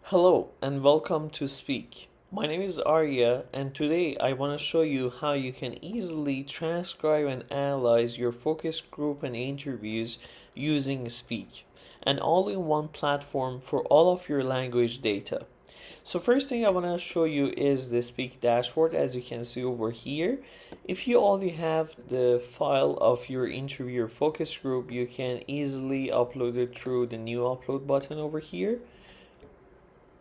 Hello and welcome to Speak. My name is Arya, and today I want to show you how you can easily transcribe and analyze your focus group and interviews using Speak, an all-in-one platform for all of your language data. So first thing I want to show you is the Speak dashboard, as you can see over here. If you already have the file of your interview or focus group, you can easily upload it through the new upload button over here.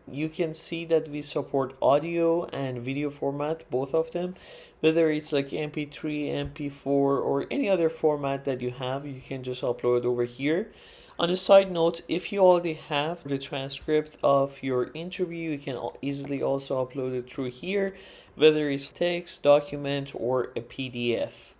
You can see that we support audio and video format, both of them. Whether it's like MP3, MP4, or any other format that you have, you can just upload over here. On a side note, if you already have the transcript of your interview, you can easily also upload it through here, whether it's text, document, or a PDF.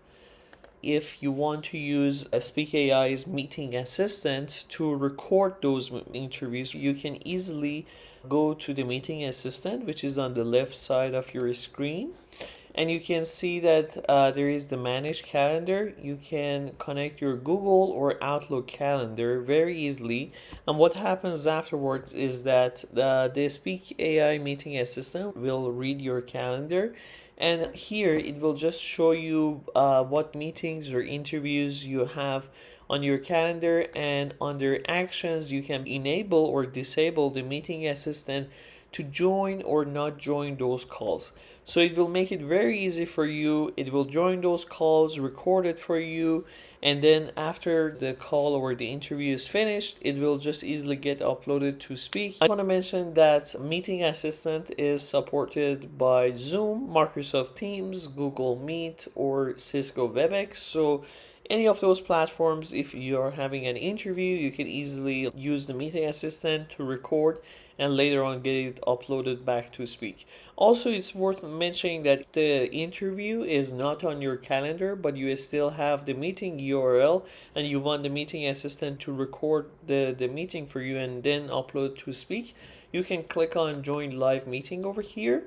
If you want to use a Speak AI's meeting assistant to record those interviews, you can easily go to the meeting assistant, which is on the left side of your screen. And you can see that there is the manage calendar. You can connect your Google or Outlook calendar very easily. And what happens afterwards is that the Speak AI meeting assistant will read your calendar. And here it will just show you what meetings or interviews you have on your calendar, and under actions you can enable or disable the meeting assistant to join or not join those calls. So it will make it very easy for you. It will join those calls, record it for you, and then after the call or the interview is finished, it will just easily get uploaded to Speak. I want to mention that Meeting Assistant is supported by Zoom, Microsoft Teams, Google Meet, or Cisco WebEx. So any of those platforms, if you are having an interview, you can easily use the Meeting Assistant to record and later on get it uploaded back to Speak. Also, it's worth mentioning that the interview is not on your calendar, but you still have the meeting URL, and you want the meeting assistant to record the meeting for you and then upload to Speak. You can click on join live meeting over here,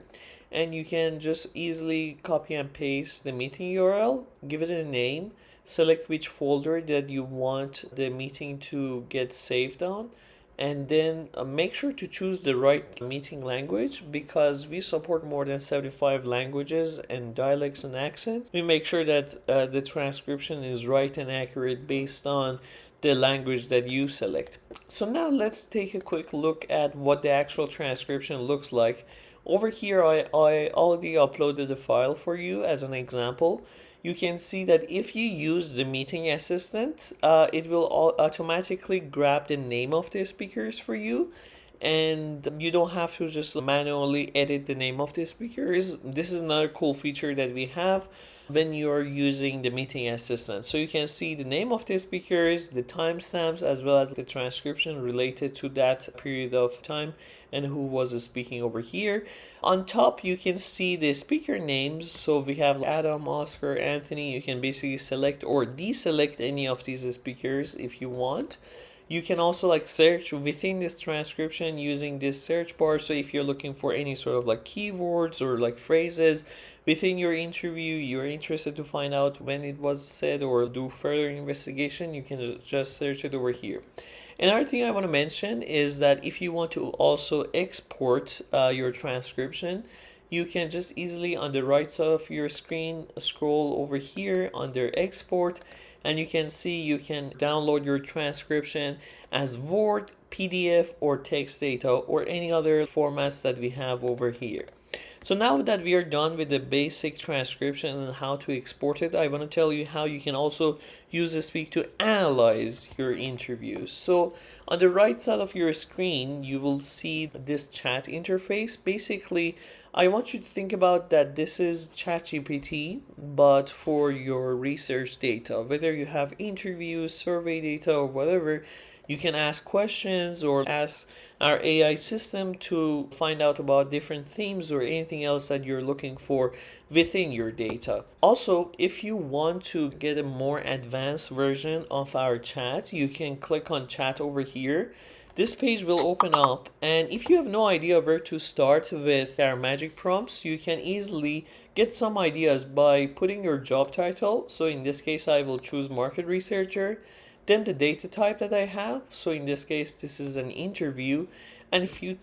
and you can just easily copy and paste the meeting URL, give it a name, select which folder that you want the meeting to get saved on, and then make sure to choose the right meeting language, because we support more than 75 languages and dialects and accents. We make sure that the transcription is right and accurate based on the language that you select. So now let's take a quick look at what the actual transcription looks like. Over here I already uploaded a file for you as an example. You can see that if you use the meeting assistant, it will automatically grab the name of the speakers for you, and you don't have to just manually edit the name of the speakers. This is another cool feature that we have when you're using the meeting assistant. So you can see the name of the speakers, the timestamps, as well as the transcription related to that period of time and who was speaking over here. On top, you can see the speaker names. So we have Adam, Oscar, Anthony. You can basically select or deselect any of these speakers if you want. You can also search within this transcription using this search bar. So if you're looking for any sort of keywords or phrases within your interview, you're interested to find out when it was said or do further investigation, you can just search it over here. Another thing I want to mention is that if you want to also export your transcription, you can just easily on the right side of your screen scroll over here under export, and you can see you can download your transcription as Word, PDF, or text data, or any other formats that we have over here. So now that we are done with the basic transcription and how to export it, I want to tell you how you can also use Speak to analyze your interviews. So on the right side of your screen, you will see this chat interface. Basically, I want you to think about that this is ChatGPT, but for your research data. Whether you have interviews, survey data, or whatever, you can ask questions or ask our AI system to find out about different themes or anything else that you're looking for within your data. Also, if you want to get a more advanced version of our chat, you can click on chat over here. This page will open up, and if you have no idea where to start with our magic prompts, you can easily get some ideas by putting your job title. So in this case, I will choose market researcher. Then the data type that I have, so in this case this is an interview, and a few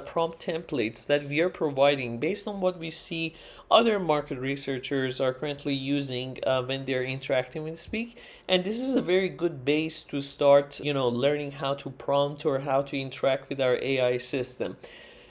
prompt templates that we are providing based on what we see other market researchers are currently using when they're interacting with Speak. And this is a very good base to start, learning how to prompt or how to interact with our AI system.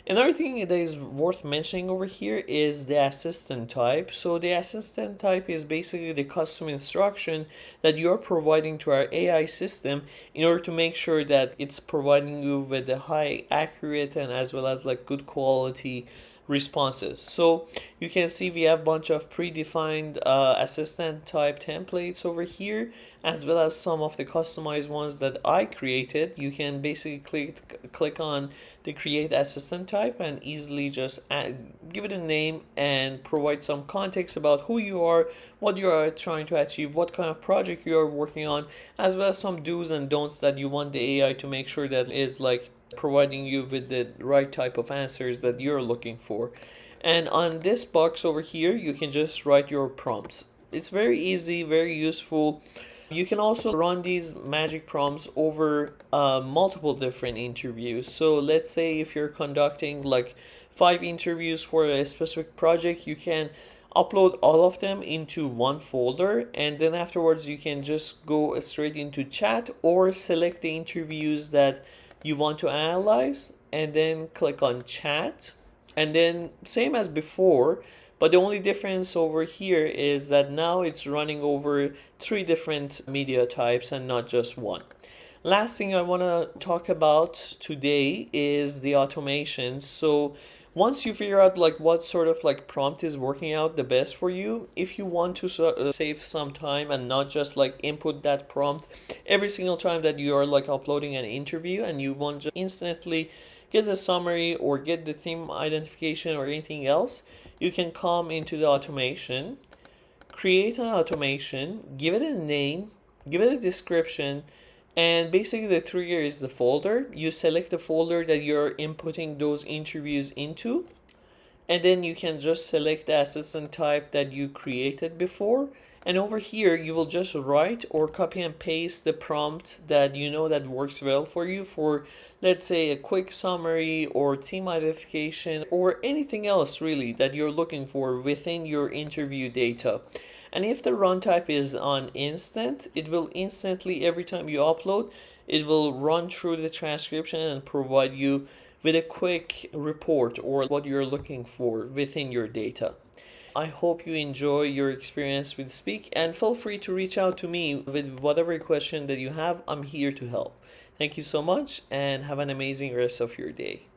Another thing that is worth mentioning over here is the assistant type. So the assistant type is basically the custom instruction that you're providing to our AI system in order to make sure that it's providing you with a high accurate and as well as like good quality responses. So you can see we have a bunch of predefined assistant type templates over here, as well as some of the customized ones that I created. You can basically click on the create assistant type and easily just give it a name and provide some context about who you are, what you are trying to achieve, what kind of project you are working on, as well as some do's and don'ts that you want the AI to make sure that is like providing you with the right type of answers that you're looking for. And on this box over here, you can just write your prompts. It's very easy, very useful. You can also run these magic prompts over multiple different interviews. So let's say if you're conducting like 5 interviews for a specific project, you can upload all of them into one folder, and then afterwards you can just go straight into chat or select the interviews that you want to analyze and then click on chat, and then same as before, but the only difference over here is that now it's running over 3 different media types and not just one. Last thing I want to talk about today is the automation. So once you figure out like what sort of like prompt is working out the best for you, if you want to save some time and not just like input that prompt every single time that you are like uploading an interview, and you want to instantly get the summary or get the theme identification or anything else, you can come into the automation, create an automation, give it a name, give it a description, and basically the trigger is the folder. You select the folder that you're inputting those interviews into, and then you can just select the assistant type that you created before, and over here you will just write or copy and paste the prompt that you know that works well for you, for let's say a quick summary or theme identification or anything else really that you're looking for within your interview data. And if the run type is on instant, it will instantly, every time you upload, it will run through the transcription and provide you with a quick report or what you're looking for within your data. I hope you enjoy your experience with Speak, and feel free to reach out to me with whatever question that you have. I'm here to help. Thank you so much and have an amazing rest of your day.